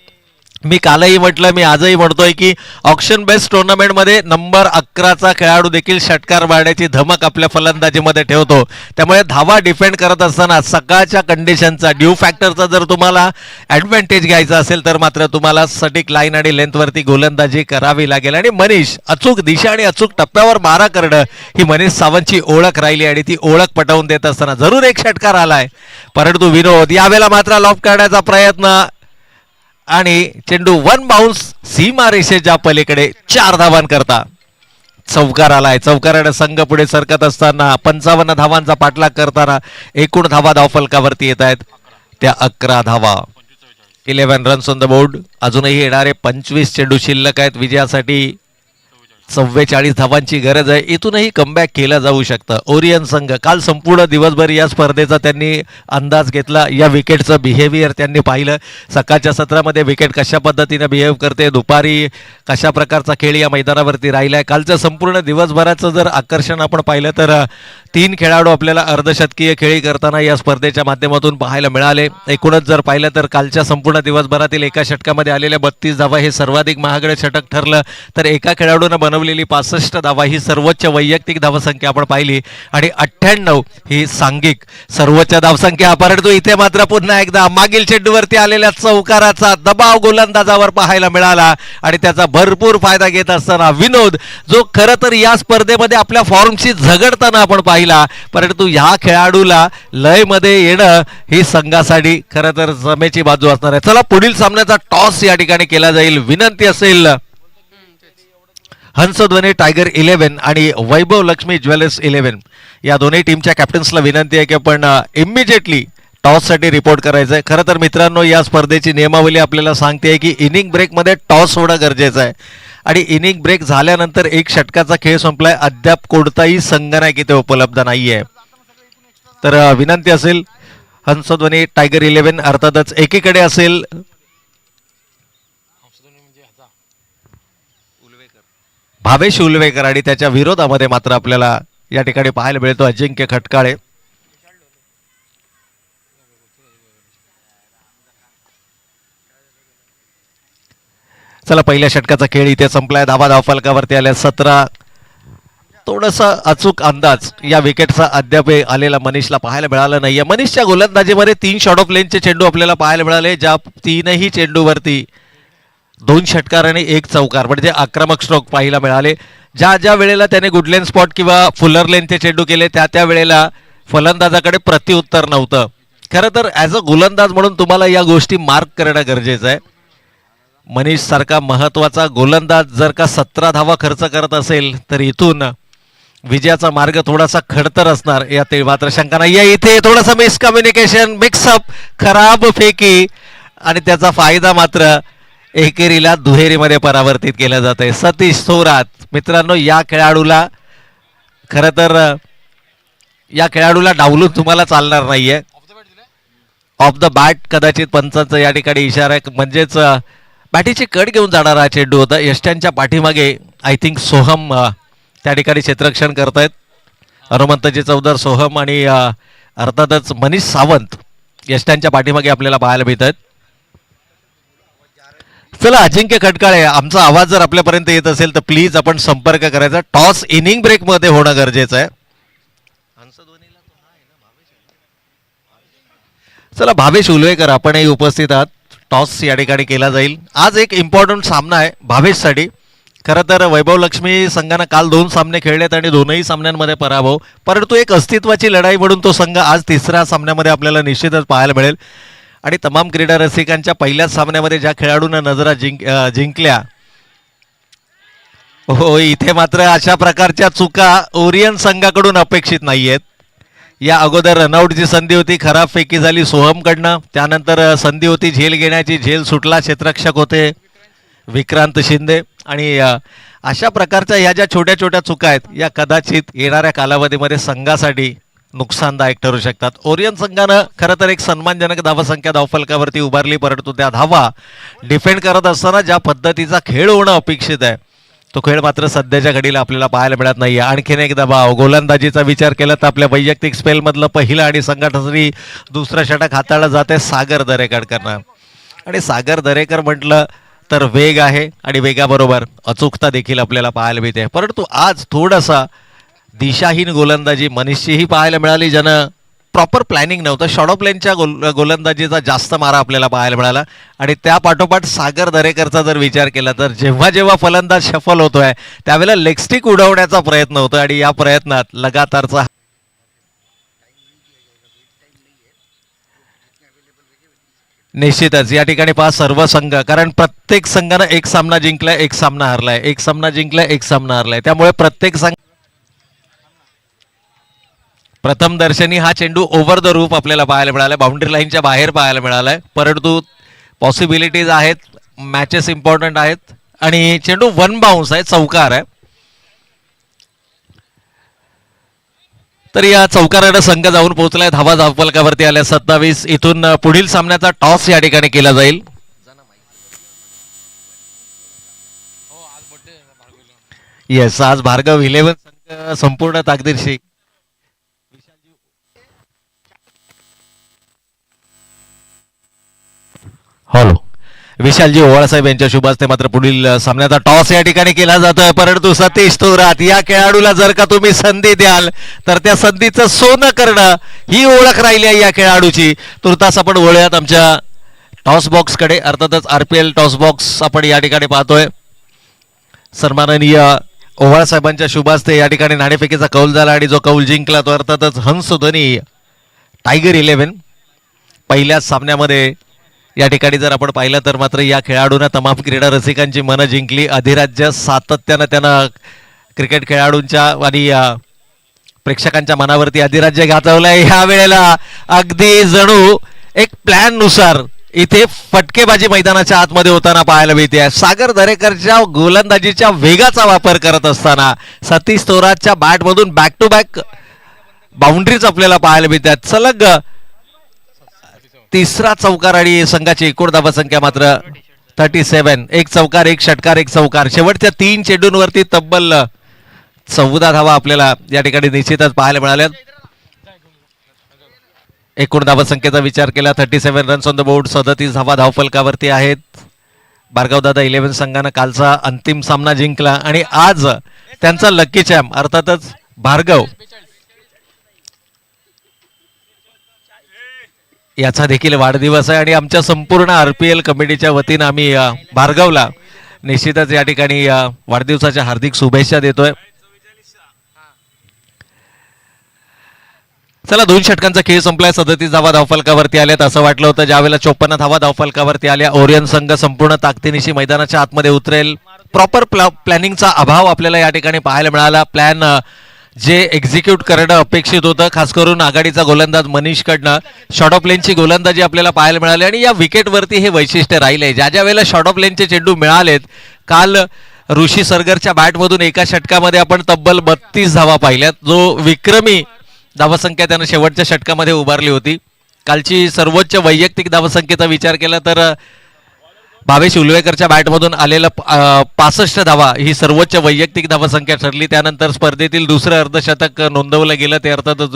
मी कालही म्हटलं, मी आजही म्हणतोय की ऑक्शन बेस्ड टुर्नामेंटमध्ये नंबर 11चा खेळाडू देखील षटकार मारण्याची धमक आपल्या फलंदाजीमध्ये ठेवतो. त्यामुळे धावा डिफेंड करत असताना सकाळच्या कंडिशनचा ड्यू फॅक्टरचा जर तुम्हाला ॲडव्हान्टेज घ्यायचा असेल तर मात्र तुम्हाला सटीक लाईन आणि लेंथवरती गोलंदाजी करावी लागेल. आणि मनीष अचूक दिशा आणि अचूक टप्प्यावर मारा करणं ही मनीष सावंतची ओळख राहिली आणि ती ओळख पटवून देत असताना जरूर एक षटकार आलाय, परंतु विनोद यावेळेला मात्र लॉफ्ट करण्याचा प्रयत्न आणि चेंडू 1 बाउन्स सीमा रेषेच्या पलीकडे 4 धावांकरता चौकार आलाय. चौकाराने संघ पुढे सरकत असताना 55 धावांचा पाठलाग करताना एकूण धावा धावफलकावरती येत आहेत त्या 11 धावा. 11 रन्स ऑन द बोर्ड. अजूनही येणारे 25 चेंडू शिल्लक आहेत. विजयासाठी 44 धावांची गरज आहे. इथूनही कमबॅक केलं जाऊ शकतं. ओरियन संघ काल संपूर्ण दिवसभर या स्पर्धेचा त्यांनी अंदाज घेतला. या विकेटचं बिहेवियर त्यांनी पाहिलं. सकाळच्या सत्रामध्ये विकेट कशा पद्धतीने बिहेव करते, दुपारी कशा प्रकारचा खेळ या मैदानावरती राहिलाय. कालचं संपूर्ण दिवसभराचं जर आकर्षण आपण पाहिलं तर 3 खेळाडू आपल्याला अर्धशतकीय खेळी करताना या स्पर्धेच्या माध्यमातून पाहायला मिळाले. एकूणच जर पाहिलं तर कालच्या संपूर्ण दिवसभरातील एका षटकामध्ये आलेल्या 32 धावा हे सर्वाधिक महागडे षटक ठरलं. तर एका खेळाडूनं बनवलेली 65 धावा ही सर्वोच्च वैयक्तिक धावसंख्या आपण पाहिली आणि 98 ही सांघिक सर्वोच्च धावसंख्या. परंतु इथे मात्र पुन्हा एकदा मागील चेंडूवरती आलेल्या चौकाराचा दबाव गोलंदाजावर पाहायला मिळाला आणि त्याचा भरपूर फायदा घेत असताना विनोद, जो खरं तर या स्पर्धेमध्ये आपल्या फॉर्मशी झगडताना आपण पाहिला, परंतु ह्या खेळाडूला लय मध्ये येणं ही संघासाठी खरं तर जमेची बाजू असणार आहे. चला, पुढील सामन्याचा टॉस या ठिकाणी केला जाईल. विनंती असेल हंसध्वनी टायगर 11 आणि वैभव लक्ष्मी ज्वेलर्स 11 या दोन्ही टीमच्या कॅप्टन्सला विनंती आहे की आपण इमिजिएटली टॉससाठी रिपोर्ट करायचं आहे. खरं तर मित्रांनो, या स्पर्धेची नियमावली आपल्याला सांगते की इनिंग ब्रेकमध्ये टॉस होणं गरजेचं आहे आणि इनिंग ब्रेक झाल्यानंतर 1 षटकाचा खेळ संपलाय. अद्याप कोणताही संघ नाही की ते उपलब्ध नाहीये. तर विनंती असेल हंसध्वनी टायगर 11 अर्थातच एकीकडे असेल भावेश उलवेकर आणि त्याच्या विरोधामध्ये मात्र आपल्याला या ठिकाणी पाहायला मिळतो अजिंक्य खटकाळे. चला, पहिल्या षटकाचा खेळ इथे संपलाय. धावा धावफलकावरती आल्या 17. थोडासा अचूक अंदाज या विकेटचा अद्याप आलेला मनीषला पाहायला मिळाला नाहीये. मनीषच्या गोलंदाजीमध्ये 3 शॉर्ट ऑफ लेनचे चेंडू आपल्याला पाहायला मिळाले, ज्या 3ही चेंडूवरती 2 षटकार आणि 1 चौकार म्हणजे आक्रमक स्ट्रोक पाहायला मिळाले. ज्या वेळेला त्याने गुडलेन स्पॉट किंवा फुलर लेनचे चेंडू केले त्या वेळेला फलंदाजाकडे प्रत्युत्तर नव्हतं. खरं तर ॲज अ गोलंदाज म्हणून तुम्हाला या गोष्टी मार्क करणं गरजेचं आहे. मनीष सारखा महत्वाचा गोलंदाज जर का 17 धावा खर्च करत असेल तर इथून विजयाचा मार्ग थोडासा खडतर असणार यात मात्र शंका नाही. इथे थोडंसं मिसकम्युनिकेशन, मिक्सअप, खराब फेकी आणि त्याचा फायदा मात्र एकेरीला दुहेरीमध्ये परावर्तित केलं जात आहे. सतीश थोरात मित्रांनो, या खेळाडूला खरं तर डावलून तुम्हाला चालणार नाहीये. ऑफ द बॅट कदाचित पंचांचा या ठिकाणी इशारा आहे, म्हणजेच बॅटीची कट घेऊन जाणारा हा चेंडू होता. यष्ट्यांच्या पाठीमागे आय थिंक सोहम त्या ठिकाणी क्षेत्ररक्षण करतायत. हनुमंतजी चौधर, सोहम आणि अर्थातच मनीष सावंत यष्ट्यांच्या पाठीमागे आपल्याला पाहायला मिळत आहेत. चला अजिंक्य खटकाळे, आमचा आवाज जर आपल्यापर्यंत येत असेल तर प्लीज आपण संपर्क करायचा. टॉस इनिंग ब्रेक मध्ये होणं गरजेचं आहे. चला भावेश उलवेकर आपणही उपस्थित आहात. टॉस या ठिकाणी केला जाईल. आज एक इम्पॉर्टंट सामना आहे भावेशसाठी. खरं तर वैभव लक्ष्मी संघानं काल 2 सामने खेळलेत आणि दोनही सामन्यांमध्ये पराभव, परंतु एक अस्तित्वाची लढाई म्हणून तो संघ आज तिसऱ्या सामन्यामध्ये आपल्याला निश्चितच पाहायला मिळेल. आणि तमाम क्रीडा रसिकांच्या पहिल्याच सामन्यामध्ये ज्या खेळाडूंना नजरा जिंकल्या, हो इथे मात्र अशा प्रकारच्या चुका ओरियन संघाकडून अपेक्षित नाहीयेत. या अगोदर रनआउटची संधी होती, खराब फेकी झाली सोहमकडनं. त्यानंतर संधी होती झेल घेण्याची, झेल सुटला, क्षेत्ररक्षक होते विक्रांत शिंदे. आणि अशा प्रकारच्या ह्या ज्या छोट्या छोट्या चुका आहेत या कदाचित येणाऱ्या कालावधीमध्ये संघासाठी नुकसानदायक ठरू शकतात. ओरियन संघानं खरं तर एक सन्मानजनक धावसंख्या धावफलकावरती उभारली, परंतु त्या धावा डिफेंड करत असताना ज्या पद्धतीचा खेळ होणं अपेक्षित आहे तो खेळ मात्र सध्याच्या घडीला आपल्याला पाहायला मिळत नाही. आणखीन एक दबाव गोलंदाजीचा विचार केला तर आपल्या वैयक्तिक स्पेलमधलं पहिलं आणि संघासाठी दुसरं षटक हाताळलं जाते सागर दरेकरनं. आणि सागर दरेकर म्हटलं तर वेग आहे आणि वेगाबरोबर अचूकता देखील आपल्याला पाहायला मिळते. परंतु आज थोडासा दिशाहीन गोलंदाजी मनीषचीही पाहायला मिळाली, ज्यानं प्रॉपर प्लॅनिंग नव्हतं. शॉर्ट ऑफ लेनच्या गोलंदाजीचा जास्त मारा आपल्याला पाहायला मिळाला. आणि त्या पाठोपाठ सागर दरेकरचा जर विचार केला तर जेव्हा जेव्हा फलंदाज सफल होतोय त्यावेळेला लेगस्टिक उडवण्याचा प्रयत्न होतो आणि या प्रयत्नात लगातारचा निश्चितच या ठिकाणी पहा सर्व संघ, कारण प्रत्येक संघानं एक सामना जिंकलाय, एक सामना हरलाय, एक सामना जिंकलाय, एक सामना हरलाय. त्यामुळे प्रत्येक संघ प्रथम दर्शनी हा चेंडू ओव्हर द रूप आपल्याला पाहायला मिळालाय, बाउंड्री लाईनच्या बाहेर पाहायला मिळालाय. परंतु पॉसिबिलिटीज आहेत, मॅचेस इम्पॉर्टंट आहेत आणि चेंडू 1 बाउन्स आहे, चौकार आहे. तर या चौकारानं संघ जाऊन पोहोचलाय. धावा धावफलकावरती आल्या 27. इथून पुढील सामन्याचा टॉस या ठिकाणी केला जाईल. येस, आज भार्गव 11 संघ संपूर्ण ताकदीरशी हॅलो विशालजी ओवाळ साहेब यांच्या शुभ हस्ते मात्र पुढील सामन्याचा टॉस या ठिकाणी केला जातोय. परंतु सतीश थोरात या खेळाडूला जर का तुम्ही संधी द्याल तर त्या संधीचं सोनं करणं ही ओळख राहिली आहे या खेळाडूची. तुर्तास आपण वळूयात आमच्या टॉस बॉक्सकडे. अर्थातच RPL टॉस बॉक्स आपण या ठिकाणी पाहतोय. सन्माननीय ओवाळ साहेबांच्या शुभ हस्ते या ठिकाणी नाणेफेकीचा कौल झाला आणि जो कौल जिंकला तो अर्थातच हंसध्वनी टायगर 11. पहिल्याच सामन्यामध्ये या ठिकाणी जर आपण पाहिलं तर मात्र या खेळाडूंना तमाम क्रीडा रसिकांची मनं जिंकली. अधिराज्य सातत्यानं त्यानं क्रिकेट खेळाडूंच्या आणि प्रेक्षकांच्या मनावरती अधिराज्य गाजवलंय. ह्या वेळेला अगदी जणू एक प्लॅन नुसार इथे फटकेबाजी मैदानाच्या आतमध्ये होताना पाहायला मिळते. सागर दरेकरच्या गोलंदाजीच्या वेगाचा वापर करत असताना सतीश थोरातच्या बॅटमधून बॅक टू बॅक बाउंड्रीज आपल्याला पाहायला मिळतात. सलग तिसरा चौकार आणि संघाची एकूण धावसंख्या मात्र 37. एक चौकार, एक षटकार, एक चौकार. शेवटच्या 3 चेंडूंवरती तब्बल 14 धावा आपल्याला या ठिकाणी निश्चितच पाहायला मिळाल्या. एकूण धावसंख्येचा विचार केला 37 रन्स ऑन द बोर्ड, 37 धावा धावफलकावरती आहेत. भार्गवदादा 11 संघानं कालचा अंतिम सामना जिंकला आणि आज त्यांचा लकी चॅम्प अर्थातच भार्गव याचा देखील वाढदिवस आहे आणि आमच्या संपूर्ण RPL कमिटीच्या वतीनं आम्ही भार्गवला निश्चितच या ठिकाणी वाढदिवसाच्या हार्दिक शुभेच्छा देतोय. चला 2 षटकांचा खेळ संपलाय. 37 धावा धावफलकावरती आल्यात. असं वाटलं होतं ज्यावेळेला 54 धावा धावफलकावरती आल्या ओरियन संघ संपूर्ण ताकदीनिशी मैदानाच्या आतमध्ये उतरेल. प्रॉपर प्लॅनिंगचा अभाव आपल्याला या ठिकाणी पाहायला मिळाला. प्लॅन जे एक्झिक्यूट करणं अपेक्षित होतं खास करून आघाडीचा गोलंदाज मनीषकडनं शॉर्ट ऑफ लेनची गोलंदाजी आपल्याला पाहायला मिळाली आणि या विकेटवरती हे वैशिष्ट्य राहिले. ज्या ज्या वेळेला शॉर्ट ऑफ लेनचे चेंडू मिळालेत, काल ऋषी सरगरच्या बॅटमधून एका षटकामध्ये आपण तब्बल 32 धावा पाहिल्यात, जो विक्रमी धावसंख्या त्यानं शेवटच्या षटकामध्ये उभारली होती. कालची सर्वोच्च वैयक्तिक धावसंख्येचा विचार केला तर भावेश उलवेकरच्या बॅटमधून आलेलं 65 धावा ही सर्वोच्च वैयक्तिक धावसंख्या ठरली. त्यानंतर स्पर्धेतील दुसरं अर्धशतक नोंदवलं गेलं ते अर्थातच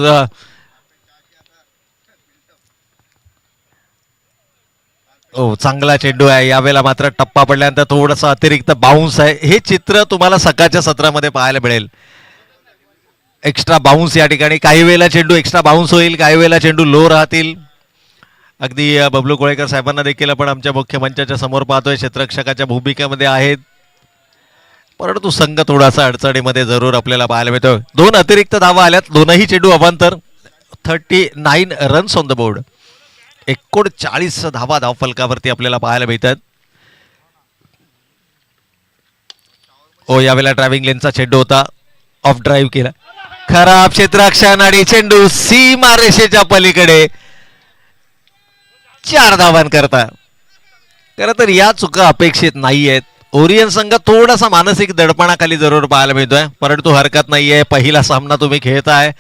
चांगला चेंडू आहे. यावेळेला मात्र टप्पा पडल्यानंतर थोडंसं अतिरिक्त बाउन्स आहे. हे चित्र तुम्हाला सकाळच्या सत्रामध्ये पाहायला मिळेल. एक्स्ट्रा बाउन्स या ठिकाणी काही वेळेला चेंडू एक्स्ट्रा बाउन्स होईल, काही वेळेला चेंडू लो राहतील. अगदी बबलू कोळेकर साहेबांना देखील आपण आमच्या मुख्य मंचाच्या समोर पाहतोय, क्षेत्ररक्षकाच्या भूमिकेमध्ये आहेत. परंतु संघ थोडासा अडचणीमध्ये जरूर आपल्याला पाहायला मिळतोय. 2 अतिरिक्त धावा आल्यात, दोनही चेंडू अवांतर. 39 रन्स ऑन द बोर्ड. 39 धावा धावफलकावरती आपल्याला पाहायला मिळतात. यावेळेला ड्रायव्हिंग लेनचा चेंडू होता, ऑफ ड्राईव्ह केला. खराब क्षेत्ररक्षण आणि चेंडू सीमा रेषेच्या पलीकडे. 4 धावांकरता. खरं तर या चुका अपेक्षित नाही आहेत. ओरियन संघ थोडासा मानसिक दडपणाखाली जरूर पाहायला मिळतोय, परंतु हरकत नाहीये. पहिला सामना तुम्ही खेळताय.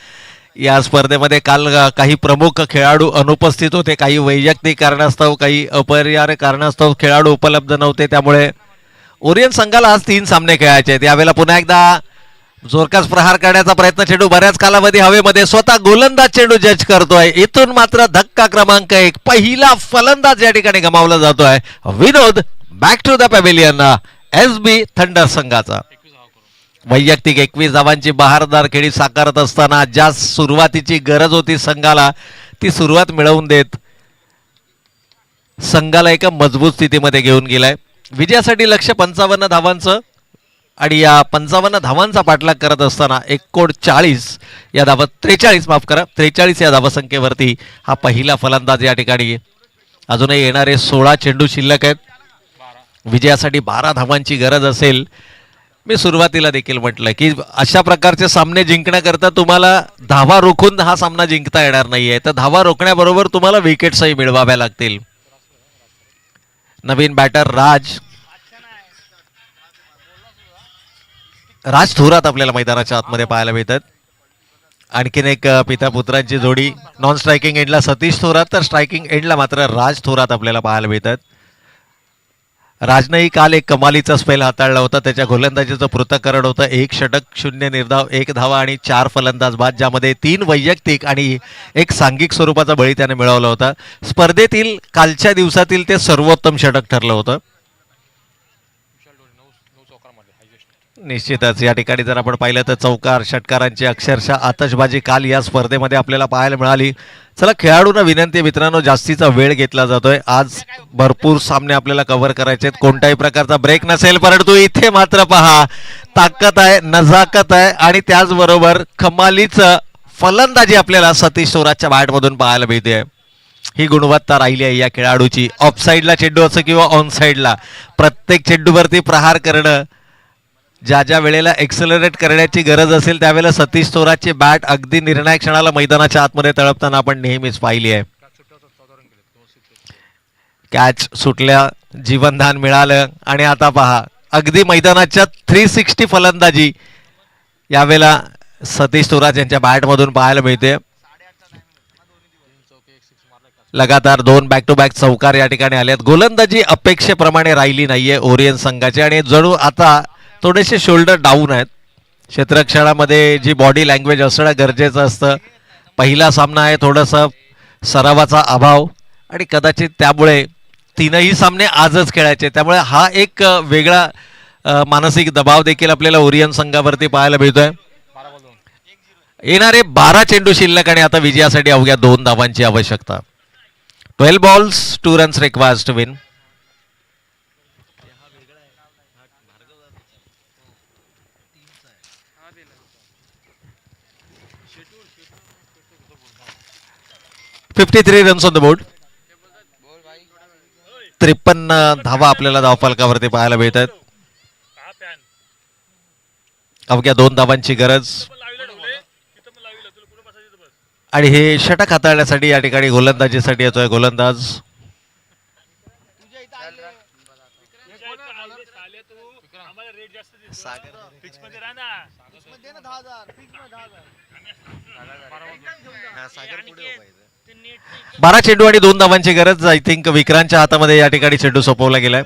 या स्पर्धेमध्ये काल काही प्रमुख खेळाडू अनुपस्थित होते, काही वैयक्तिक कारणास्तव, काही अपरिहार्य कारणास्तव खेळाडू उपलब्ध नव्हते. त्यामुळे ओरियन संघाला आज 3 सामने खेळायचे आहेत. यावेळेला पुन्हा एकदा जोरकास प्रहार करण्याचा प्रयत्न. चेंडू बऱ्याच कालावधी हवेमध्ये, स्वतः गोलंदाज चेंडू जज करतोय. इथून मात्र धक्का क्रमांक 1, पहिला फलंदाज या ठिकाणी गमावला जातोय. Vinod back to the pavilion. SB Thunder संघाचा वैयक्तिक 21 धावांची बहारदार खेळी साकारत असताना ज्या सुरुवातीची गरज होती संघाला, ती सुरुवात मिळवून देत संघाला एका मजबूत स्थितीमध्ये घेऊन गेलाय. विजयासाठी लक्ष 55 धावांचं आणि या 55 धावांचा पाठलाग करत असताना 43 या 43 या धावसंख्येवरती हा पहिला फलंदाज या ठिकाणी. अजूनही येणारे 16 चेंडू शिल्लक आहेत. विजयासाठी 12 धावांची गरज असेल. मी सुरुवातीला देखील म्हटलं की अशा प्रकारचे सामने जिंकण्याकरता तुम्हाला धावा रोखून हा सामना जिंकता येणार नाहीये, तर धावा रोखण्याबरोबर तुम्हाला विकेट्सही मिळवाव्या लागतील. नवीन बॅटर राज थोरात आपल्याला मैदानाच्या आतमध्ये पाहायला मिळतात. आणखीन एक पिता पुत्रांची जोडी. नॉन स्ट्रायकिंग एंडला सतीश थोरात, तर स्ट्रायकिंग एंडला मात्र राज थोरात आपल्याला पाहायला मिळतात. राजनंही काल एक कमालीचा स्पेल हाताळला होता. त्याच्या गोलंदाजीचं पृथक्करण होतं. 1 षटक, 0 निर्धाव, 1 धावा आणि 4 फलंदाज बाद, ज्यामध्ये 3 वैयक्तिक आणि 1 सांघिक स्वरूपाचा बळी त्याने मिळवला होता. स्पर्धेतील कालच्या दिवसातील ते सर्वोत्तम षटक ठरलं होतं. निश्चितच या ठिकाणी जर आपण पाहिलं तर चौकार षटकारांची अक्षरशः आतषबाजी काल या स्पर्धेमध्ये आपल्याला पाहायला मिळाली. चला, खेळाडूंना विनंती आहे मित्रांनो, जास्तीचा वेळ घेतला जातोय. आज भरपूर सामने आपल्याला कव्हर करायचे आहेत. कोणत्याही प्रकारचा ब्रेक नसेल, परंतु इथे मात्र पहा, ताकद आहे, नजाकत आहे आणि त्याचबरोबर कमालीचं फलंदाजी आपल्याला सतीश थोरातच्या बॅटमधून पाहायला मिळते. ही गुणवत्ता राहिली आहे या खेळाडूची. ऑफ साईडला चेंडू असो किंवा ऑन साईडला, प्रत्येक चेंडूवरती प्रहार करणं, ज्या ज्या वेळेला एक्सेलरेट करण्याची गरज असेल त्यावेळेला सतीश थोरातची बॅट अगदी निर्णायक क्षणाला मैदानाच्या आतमध्ये तळपताना आपण नेहमीच पाहिली आहे. कॅच सुटल्या, जीवनदान मिळालं आणि आता पहा, अगदी मैदानाच्या 360 फलंदाजी यावेळेला सतीश थोरात यांच्या बॅटमधून पाहायला मिळते. लगातार 2 बॅक टू बॅक चौकार या ठिकाणी आलेत. गोलंदाजी अपेक्षेप्रमाणे राहिली नाहीये ओरियन संघाची आणि जणू आता थोडेसे शोल्डर डाऊन आहेत. क्षेत्ररक्षणामध्ये जी बॉडी लँग्वेज असणं गरजेचं असतं. पहिला सामना आहे, थोडंसं सरावाचा अभाव आणि कदाचित त्यामुळे 3ही सामने आजच खेळायचे, त्यामुळे हा एक वेगळा मानसिक दबाव देखील आपल्याला ओरियन संघावरती पाहायला मिळतोय. येणारे 12 चेंडू शिल्लक आणि आता विजयासाठी अवघ्या 2 धावांची आवश्यकता. 12 balls, 2 runs required to win. $53 runs on the board. 53 धावा आपल्याला धावफलकावरती पाहायला मिळतात. अवघ्या 2 धावांची गरज आणि हे षटक हाताळण्यासाठी या ठिकाणी गोलंदाजीसाठी येतोय गोलंदाज. 12 चेंडू आणि 2 धावांची गरज. आय थिंक विक्रांतच्या हातामध्ये या ठिकाणी चेंडू सोपवला गेलाय.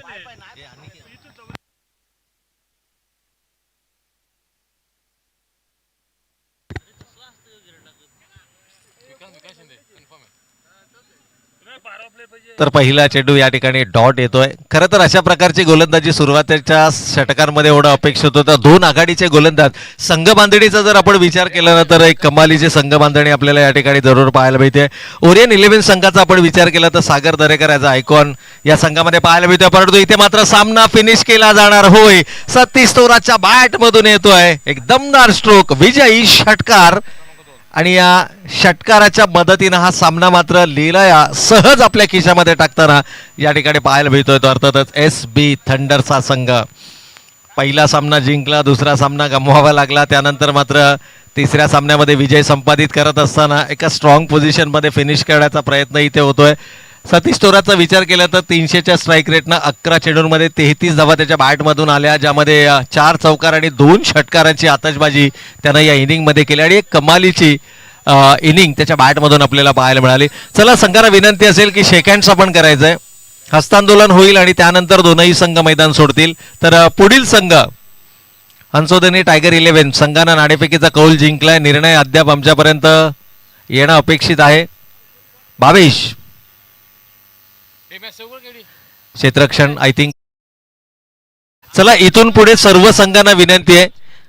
तर पहिला चेंडू या ठिकाणी डॉट येतोय. खरं तर अशा प्रकारची गोलंदाजी सुरुवातीच्या षटकांमध्ये होणं अपेक्षित होतं. 2 आघाडीचे गोलंदाज. संघ बांधणीचा जर आपण विचार केला ना तर एक कमालीची संघ बांधणी आपल्याला या ठिकाणी जरूर पाहायला मिळते. ओरियन 11 संघाचा आपण विचार केला तर सागर दरेकर याचा आयकॉन या संघामध्ये पाहायला मिळतोय. परंतु इथे मात्र सामना फिनिश केला जाणार होय. सतीश तोराच्या बॅट मधून येतोय एक दमदार स्ट्रोक, विजयी षटकार. आणि या षटकाराच्या मदतीनं हा सामना मात्र लीलया सहज आपल्या खिशामध्ये टाकताना या ठिकाणी पाहायला मिळतोय. तो अर्थातच SB थंडरचा संघ. पहिला सामना जिंकला, दुसरा सामना गमवावा लागला, त्यानंतर मात्र तिसऱ्या सामन्यामध्ये विजय संपादित करत असताना एका स्ट्रॉंग पोझिशनमध्ये फिनिश करण्याचा प्रयत्न इथे होतोय. सतीश तोराचा विचार केला तर 300च्या स्ट्राईक रेटनं 11 चेंडूंमध्ये 33 धावा त्याच्या बॅटमधून आल्या, ज्यामध्ये 4 चौकार आणि 2 षटकारांची आतषबाजी त्यानं या इनिंगमध्ये केली आणि एक कमालीची इनिंग त्याच्या बॅटमधून आपल्याला पाहायला मिळाली. चला, संघाला विनंती असेल की शेक हँड्स आपण करायचंय. हस्तांदोलन होईल आणि त्यानंतर दोनही संघ मैदान सोडतील. तर पुढील संघ हंसोदनी टायगर 11 संघानं नाणेफेकीचा कौल जिंकलाय. निर्णय अद्याप आमच्यापर्यंत येणं अपेक्षित आहे. भावेश क्षेत्ररक्षण आय थिंक. चला, इथून पुढे सर्व संघांना विनंती आहे